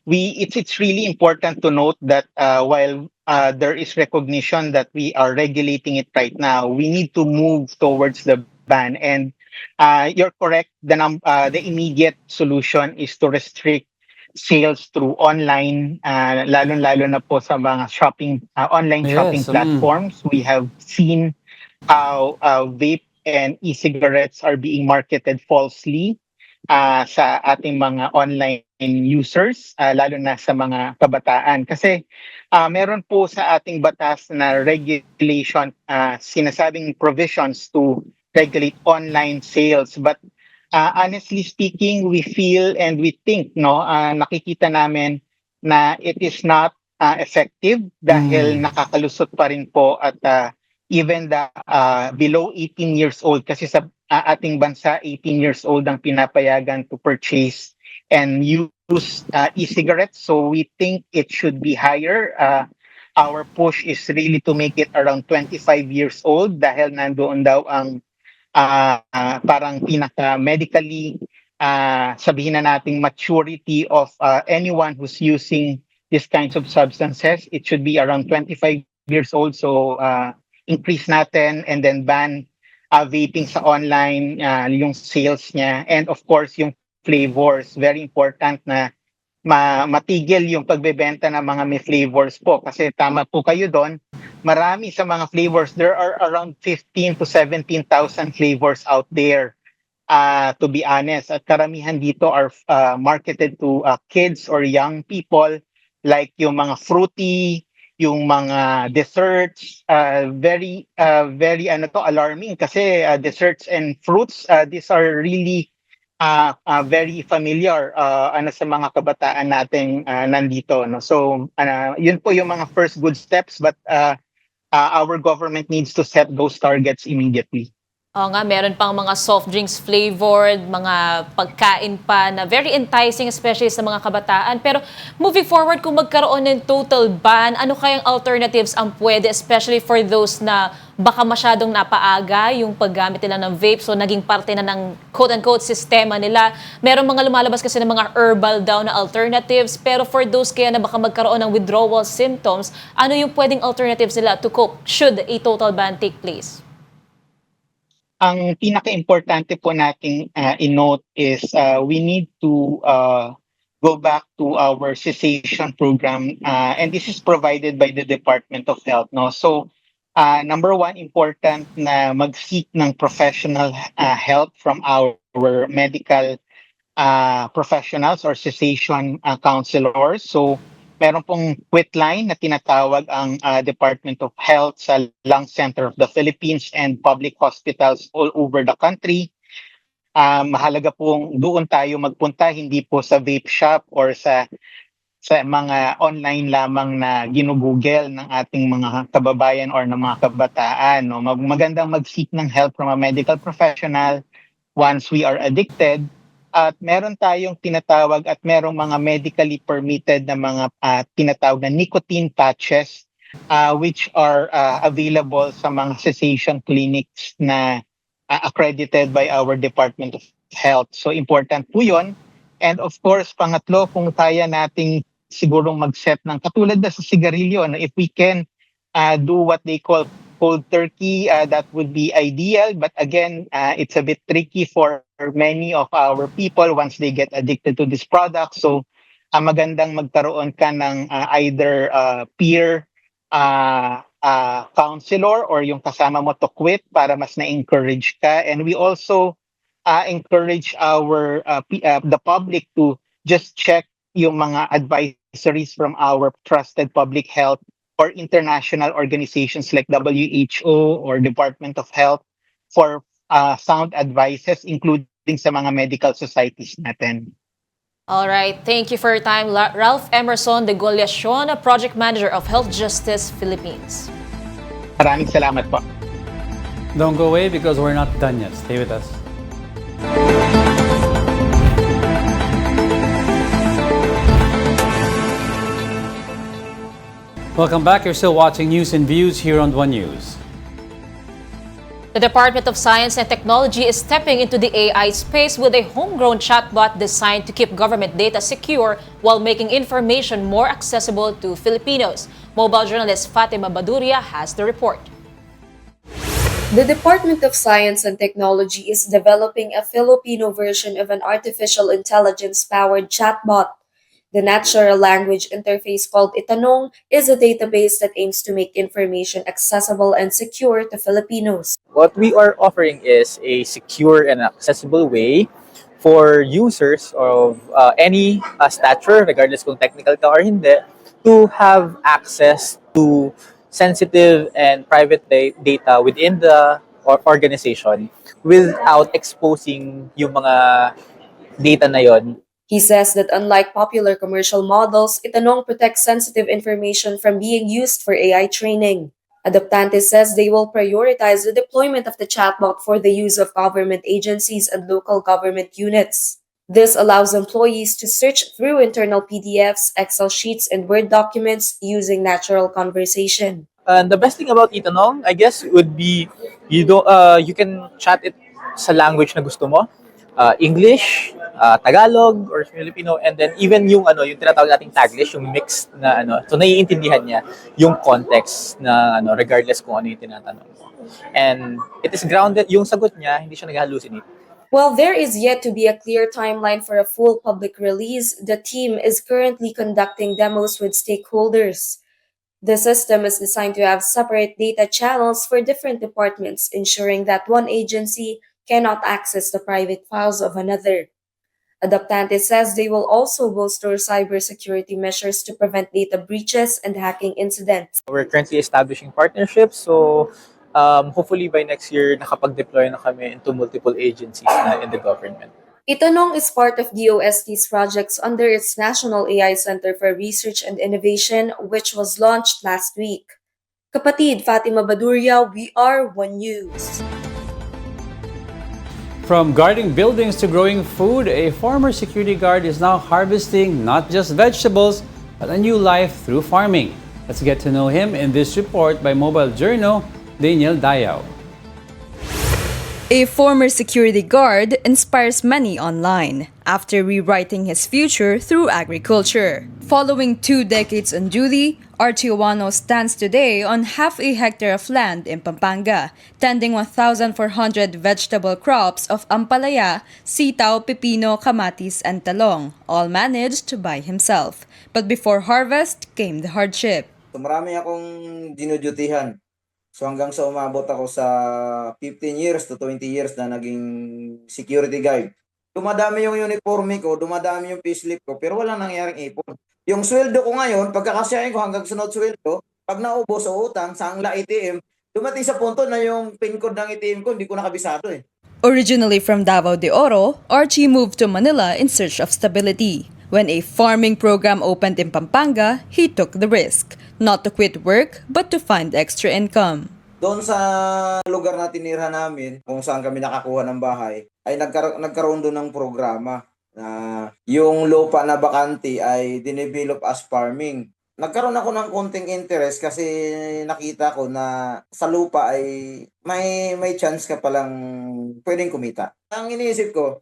it's really important to note that while there is recognition that we are regulating it right now, we need to move towards the ban. And you're correct. The immediate solution is to restrict sales through online, lalo na po sa mga online shopping platforms. We have seen how vape and e-cigarettes are being marketed falsely. sa ating mga online users, lalo na sa mga kabataan. Kasi meron po sa ating batas na regulation, sinasabing provisions to regulate online sales. But honestly speaking, we feel and we think, no, nakikita namin na it is not effective dahil nakakalusot pa rin po at even the below 18 years old, kasi sa ating bansa 18 years old ang pinapayagan to purchase and use e-cigarettes. So we think it should be higher. Our push is really to make it around 25 years old dahil nandoon daw ang parang pinaka medically sabihin na nating maturity of anyone who's using these kinds of substances. It should be around 25 years old. So increase natin and then ban vaping sa online, yung sales niya, and of course yung flavors. Very important na matigil yung pagbebenta ng mga may flavors po, kasi tama po kayo doon. Marami sa mga flavors. There are around 15 to 17,000 flavors out there, to be honest. At karamihan dito are marketed to kids or young people, like yung mga fruity, yung mga desserts. Very alarming kasi desserts and fruits, these are really very familiar sa mga kabataan nating nandito, no. So yun po yung mga first good steps, but our government needs to set those targets immediately. Oo nga, meron pang mga soft drinks flavored, mga pagkain pa na very enticing, especially sa mga kabataan. Pero moving forward, kung magkaroon ng total ban, ano kayang alternatives ang pwede, especially for those na baka masyadong napaaga yung paggamit nila ng vape, so naging parte na ng quote-unquote sistema nila. Meron mga lumalabas kasi ng mga herbal daw na alternatives, pero for those kaya na baka magkaroon ng withdrawal symptoms, ano yung pwedeng alternatives nila to cope should a total ban take place? Ang pinaka-importante po nating i-note is we need to go back to our cessation program, and this is provided by the Department of Health, no. So number one, important na mag-seek ng professional help from our medical professionals or cessation counselors. So meron pong quitline na tinatawag ang Department of Health sa Lung Center of the Philippines and public hospitals all over the country. Mahalaga pong doon tayo magpunta, hindi po sa vape shop or sa mga online lamang na ginugugel ng ating mga kababayan or ng mga kabataan, no. Magandang mag-seek ng help from a medical professional once we are addicted. At meron tayong tinatawag at merong mga medically permitted na mga tinatawag na nicotine patches, which are available sa mga cessation clinics na accredited by our Department of Health. So important po yun. And of course, pangatlo, kung kaya nating sigurong mag-set ng katulad na sa sigarilyo, if we can do what they call cold turkey, that would be ideal. But again, it's a bit tricky for many of our people once they get addicted to this product. So magandang magkaroon ka ng either peer counselor or yung kasama mo to quit para mas na-encourage ka. And we also encourage the public to just check yung mga advisories from our trusted public health or international organizations like WHO or Department of Health for sound advices, including sa mga medical societies natin. All right. Thank you for your time, Ralph Emerson de Goliacion, Project Manager of Health Justice Philippines. Maraming salamat po. Don't go away because we're not done yet. Stay with us. Welcome back. You're still watching News and Views here on One News. The Department of Science and Technology is stepping into the AI space with a homegrown chatbot designed to keep government data secure while making information more accessible to Filipinos. Mobile journalist Fatima Baduria has the report. The Department of Science and Technology is developing a Filipino version of an artificial intelligence-powered chatbot. The natural language interface called Itanong is a database that aims to make information accessible and secure to Filipinos. What we are offering is a secure and accessible way for users of any stature, regardless kung technical ka or hindi, to have access to sensitive and private data within the organization without exposing yung mga data na yon. He says that unlike popular commercial models, Itanong protects sensitive information from being used for AI training. Adoptante says they will prioritize the deployment of the chatbot for the use of government agencies and local government units. This allows employees to search through internal PDFs, Excel sheets, and Word documents using natural conversation. And the best thing about Itanong, I guess, would be you can chat it sa language na gusto mo. English, Tagalog, or Filipino, and then even yung tinatawag nating Taglish, yung mixed na so naiintindihan niya yung context na regardless kung ano yung tinatanong. And it is grounded, yung sagot niya, hindi siya nag-hallucinate. While there is yet to be a clear timeline for a full public release, the team is currently conducting demos with stakeholders. The system is designed to have separate data channels for different departments, ensuring that one agency cannot access the private files of another. Adoptante says they will also bolster cybersecurity measures to prevent data breaches and hacking incidents. We're currently establishing partnerships, so hopefully by next year, nakapag-deploy na kami into multiple agencies na in the government. Itanong is part of DOST's projects under its National AI Center for Research and Innovation, which was launched last week. Kapatid Fatima Baduria, we are One News. From guarding buildings to growing food, a former security guard is now harvesting not just vegetables, but a new life through farming. Let's get to know him in this report by Mobile Journal, Daniel Dayao. A former security guard inspires many online after rewriting his future through agriculture. Following 2 decades on duty, Archie Owano stands today on half a hectare of land in Pampanga, tending 1,400 vegetable crops of ampalaya, sitaw, pepino, kamatis, and talong, all managed by himself. But before harvest came the hardship. So marami akong dinudutihan. So hanggang sa umabot ako sa 15 years to 20 years na naging security guard. Dumadami yung uniforme ko, dumadami yung payslip ko, pero wala nangyaring ipon. Yung sweldo ko ngayon, pagkakasyahin ko hanggang sunod sweldo, pag naubos sa utang, sa angla ATM, dumating sa punto na yung pin code ng ATM ko, hindi ko nakabisado eh. Originally from Davao de Oro, Archie moved to Manila in search of stability. When a farming program opened in Pampanga, he took the risk, not to quit work, but to find extra income. Doon sa lugar na tinira namin, kung saan kami nakakuha ng bahay, ay nagkaroon doon ng programa na yung lupa na bakante ay dinevelop as farming. Nagkaroon ako ng konting interest kasi nakita ko na sa lupa ay may chance ka palang pwedeng kumita. Ang iniisip ko,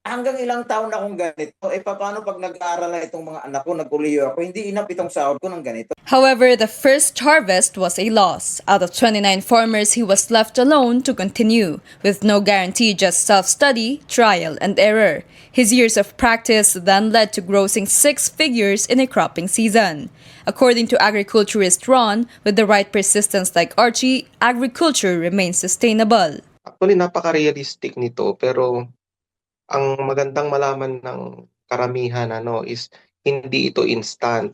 hanggang ilang taon na akong ganito, paano pag nag-aaral na itong mga anak ko, nagkuliyo ako, hindi enough itong sahod ko ng ganito. However, the first harvest was a loss. Out of 29 farmers, he was left alone to continue, with no guarantee, just self-study, trial, and error. His years of practice then led to grossing 6 figures in a cropping season. According to agriculturist Ron, with the right persistence like Archie, agriculture remains sustainable. Actually, napaka-realistic nito, pero ang magandang malaman ng karamihan is hindi ito instant.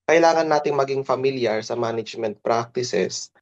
Kailangan nating maging familiar sa management practices.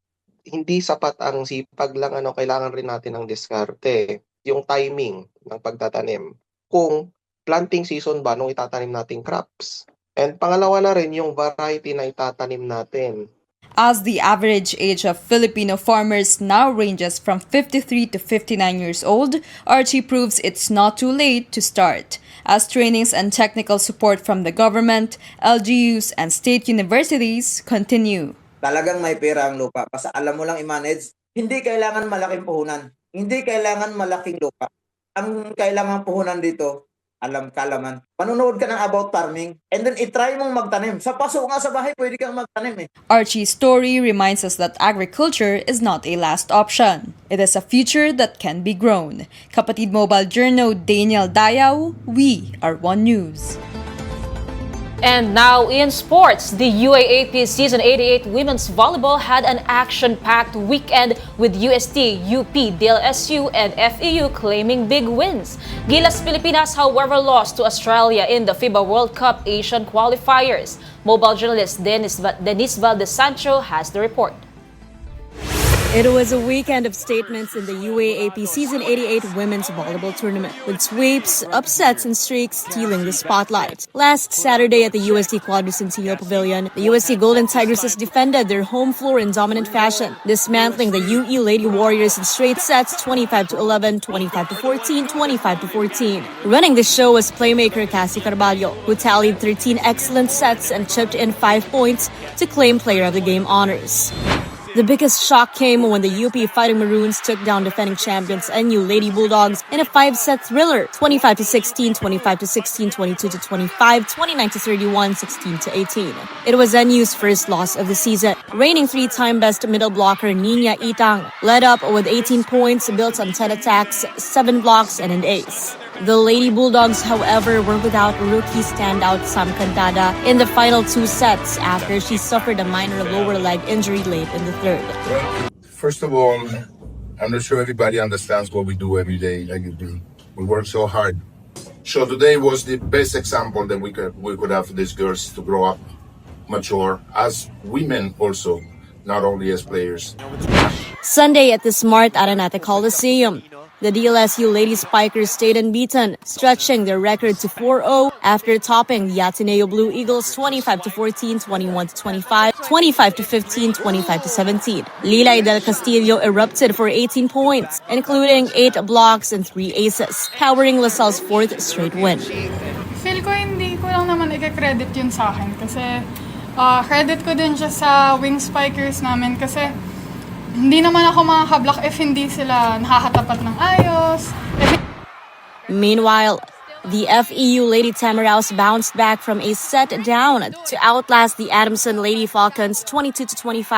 Hindi sapat ang sipag lang, kailangan rin natin ng diskarte, yung timing ng pagtatanim. Kung planting season ba nung itatanim nating crops. And pangalawa na rin yung variety na itatanim natin. As the average age of Filipino farmers now ranges from 53 to 59 years old, Archie proves it's not too late to start, as trainings and technical support from the government, LGUs, and state universities continue. Talagang may pera ang lupa. Basta alam mo lang i-manage. Hindi kailangan malaking puhunan. Hindi kailangan malaking lupa. Ang kailangan puhunan dito, kalaman. Manunood ka ng about farming and then itry mong magtanim. Sa paso nga sa bahay, pwede kang magtanim eh. Archie's story reminds us that agriculture is not a last option. It is a future that can be grown. Kapatid Mobile Journal, Daniel Dayao, we are One News. And now in sports, the UAAP Season 88 Women's Volleyball had an action-packed weekend with UST, UP, DLSU, and FEU claiming big wins. Gilas Pilipinas, however, lost to Australia in the FIBA World Cup Asian qualifiers. Mobile journalist Denise Valdez Sancho has the report. It was a weekend of statements in the UAAP Season 88 Women's Volleyball Tournament, with sweeps, upsets, and streaks stealing the spotlight. Last Saturday at the UST Quadricentennial Pavilion, the UST Golden Tigresses defended their home floor in dominant fashion, dismantling the UE Lady Warriors in straight sets 25-11, 25-14, 25-14. Running the show was playmaker Cassie Carvalho, who tallied 13 excellent sets and chipped in 5 points to claim Player of the Game honors. The biggest shock came when the UP Fighting Maroons took down defending champions NU Lady Bulldogs in a 5-set thriller, 25-16, 25-16, 22-25, 29-31, 16-18. It was NU's first loss of the season. Reigning 3-time best middle blocker Nina Itang led up with 18 points built on 10 attacks, 7 blocks, and an ace. The Lady Bulldogs, however, were without rookie standout Sam Cantada in the final 2 sets after she suffered a minor lower leg injury late in the third. First of all, I'm not sure everybody understands what we do every day like you do. We work so hard. So today was the best example that we could have for these girls to grow up, mature as women also, not only as players. Sunday at the Smart Araneta Coliseum, the DLSU Lady Spikers stayed unbeaten, stretching their record to 4-0 after topping the Ateneo Blue Eagles 25-14, 21-25, 25-15, 25-17. Lilay del Castillo erupted for 18 points, including 8 blocks and 3 aces, powering LaSalle's 4th straight win. Feel ko hindi ko lang naman i-credit yun sa akin kasi credit ko din siya sa wing spikers namin kasi hindi naman ako makakablock if hindi sila nakakatapat ng ayos. Meanwhile, the FEU Lady Tamaraos bounced back from a set down to outlast the Adamson Lady Falcons 22-25,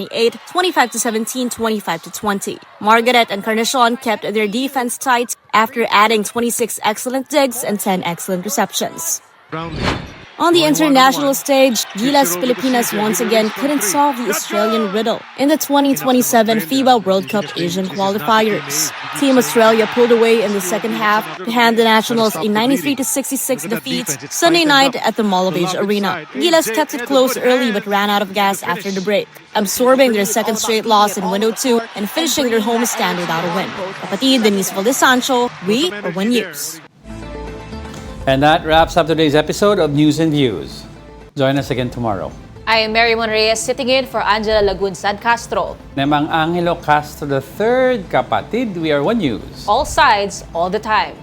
30-28, 25-17, 25-20. Margaret and Carnation kept their defense tight after adding 26 excellent digs and 10 excellent receptions. On the international stage, Gilas Pilipinas once again couldn't solve the Australian riddle in the 2027 FIBA World Cup Asian qualifiers. Team Australia pulled away in the second half to hand the Nationals a 93-66 defeat Sunday night at the Mall of Asia Arena. Gilas kept it close early but ran out of gas after the break, absorbing their second straight loss in window 2 and finishing their homestand without a win. Kapatid Denise Valdez Sancho, we are One News. And that wraps up today's episode of News and Views. Join us again tomorrow. I am Mary Monreyes sitting in for Angela Lagunsad Castro. Nemang Angelo Castro III, kapatid, we are One News. All sides, all the time.